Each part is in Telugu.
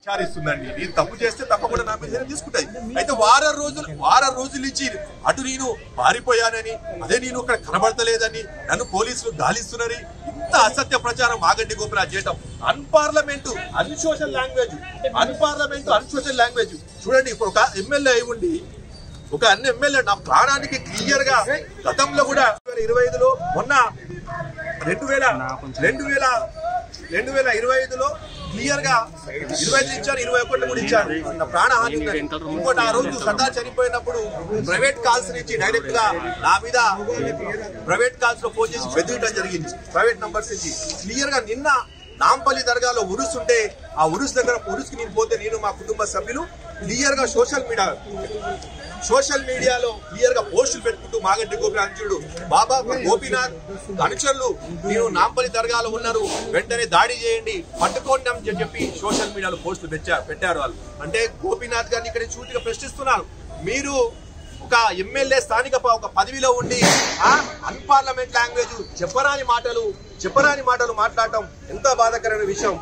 విచారిస్తుందండి. నేను తప్పు చేస్తే తప్పకుండా నా మీద తీసుకుంటాయి. అయితే వారం రోజుల నుంచి అటు నేను పారిపోయానని, అదే నేను ఇక్కడ కనబడతలేదని నన్ను పోలీసులు గాలిస్తున్నారని ఇంత అసత్య ప్రచారం మాగంటి గోపినాథ్ చేయటం అన్పార్లమెంటు అన్సోషల్ లాంగ్వేజ్ చూడండి. ఇప్పుడు ఒక ఎమ్మెల్యే అయి ఉండి ఒక అన్ని ఎమ్మెల్యే నా ప్రాణానికి క్లియర్ గా గతంలో కూడా 2025లో మొన్న 2025లో క్లియర్ గా 25 ఇచ్చారు, 21 కూడా ఇచ్చారు. నా ప్రాణహాని. ఇంకోటి ఆ రోజు సర్దార్ చనిపోయినప్పుడు ప్రైవేట్ కాల్స్ నుంచి డైరెక్ట్ గా నా మీద ప్రైవేట్ కాల్స్ లో ఫోన్ చేసి బెదిరించడం జరిగింది. ప్రైవేట్ నంబర్స్ నుంచి క్లియర్ గా నిన్న నాంపల్లి దర్గాలో ఉరుసు ఉంటే ఆ ఉరుసుకి నేను పోతే నేను మా కుటుంబ సభ్యులు క్లియర్ గా సోషల్ మీడియాలో క్లియర్ గా పోస్టులు పెట్టుకుంటూ మాగంటి గోపినాథ్ చూడు బాబా గోపినాథ్ అనుచరులు మీరు నాంపల్లి దర్గాలో ఉన్నారు, వెంటనే దాడి చేయండి, పట్టుకోండి అని చెప్పి సోషల్ మీడియాలో పోస్టులు పెట్టారు వాళ్ళు. అంటే గోపినాథ్ గారిని ఇక్కడ సూటిగా ప్రశ్నిస్తున్నారు. మీరు ఒక ఎమ్మెల్యే స్థానిక ఒక పదవిలో ఉండి అన్పార్లమెంట్ లాంగ్వేజ్ చెప్పరాని మాటలు మాట్లాడటం ఎంత బాధాకరమైన విషయం.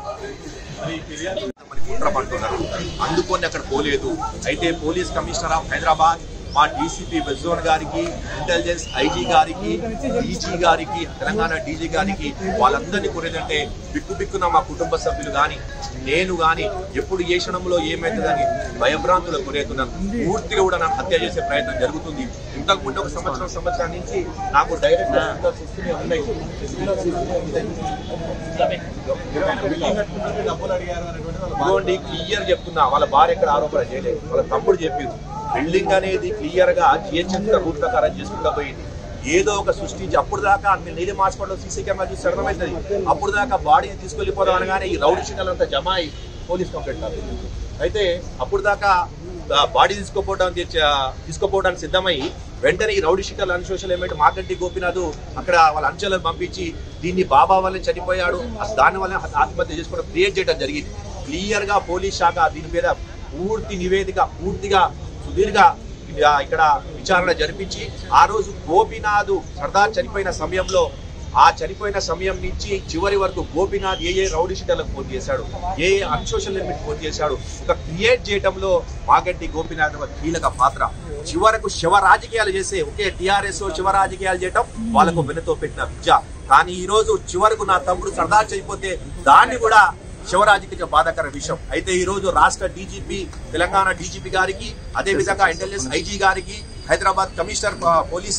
కుట్రపడుతున్నారు, అందుకొని అక్కడ పోలేదు. అయితే పోలీస్ కమిషనర్ ఆఫ్ హైదరాబాద్, మా డీసీపీ వెజ్జోన్ గారికి, ఇంటెలిజెన్స్ ఐజీ గారికి, డీజీ గారికి, తెలంగాణ డీజీ గారికి వాళ్ళందరినీ కోరేదంటే బిక్కున మా కుటుంబ సభ్యులు కానీ నేను కానీ ఎప్పుడు ఏ క్షణంలో ఏమైతుందని భయభ్రాంతులకు గురవుతున్నాను. పూర్తిగా కూడా నాకు హత్య చేసే ప్రయత్నం జరుగుతుంది. ఇంతకుముందు ఒక సంవత్సరం నుంచి నాకు డైరెక్ట్ ఇదిగోండి క్లియర్ చెప్తున్నా. వాళ్ళ భార్య ఎక్కడ ఆరోపణ చేయలేదు, వాళ్ళ తమ్ముడు చెప్పారు. బిల్డింగ్ అనేది క్లియర్ గా జిహెచ్ఎంసీ రూట్ ప్రకారం చేసుకుంటూ పోయింది. ఏదో ఒక సృష్టించి అప్పుడు దాకా నీళ్ళు మార్చుకోవడం సీసీ కెమెరా చూసి అర్థమవుతుంది. అప్పుడు దాకా బాడీని తీసుకెళ్లిపోదాం అనగానే ఈ రౌడీ షీటలంతా జమ అయి పోలీస్ కంప్లైంట్ కాదు. అయితే అప్పుడు దాకా బాడీ తీసుకోపోవడానికి సిద్ధమై వెంటనే ఈ రౌడీ షీటల్ అన్సోషల్ ఏమంటే మాగంటి గోపినాథ్ అక్కడ వాళ్ళ అంచెలను పంపించి దీన్ని బాబా వల్లే చనిపోయాడు, దాని వల్ల ఆత్మహత్య చేసుకోవడం క్రియేట్ చేయడం జరిగింది. క్లియర్ గా పోలీస్ శాఖ దీని మీద పూర్తి నివేదిక పూర్తిగా సుదీర్ఘ ఇక్కడ విచారణ జరిపించి ఆ రోజు గోపినాథ్ సర్దార్ చనిపోయిన సమయం నుంచి చివరి వరకు గోపినాథ్ ఏ రౌడీ షీటర్లకు ఫోన్ చేశాడు, ఏ అన్సోషల్ లిమిట్ ఫోన్ చేశాడు, ఒక క్రియేట్ చేయడంలో మాగంటి గోపినాథ్ ఒక కీలక పాత్ర. చివరకు శివ రాజకీయాలు చేసే ఒకే టీఆర్ఎస్ శివ రాజకీయాలు చేయటం వాళ్ళకు వెనుతో పెట్టిన విద్య. కానీ ఈ రోజు చివరకు నా తమ్ముడు సర్దార్ చనిపోతే దాన్ని కూడా శివరాజకీయ బాధాకర విషయం. అయితే ఈ రోజు రాష్ట్ర డీజీపీ, తెలంగాణ డీజీపీ గారికి, అదే విధంగా ఇంటెలిజెన్స్ ఐజీ గారికి, హైదరాబాద్ కమిషనర్ పోలీస్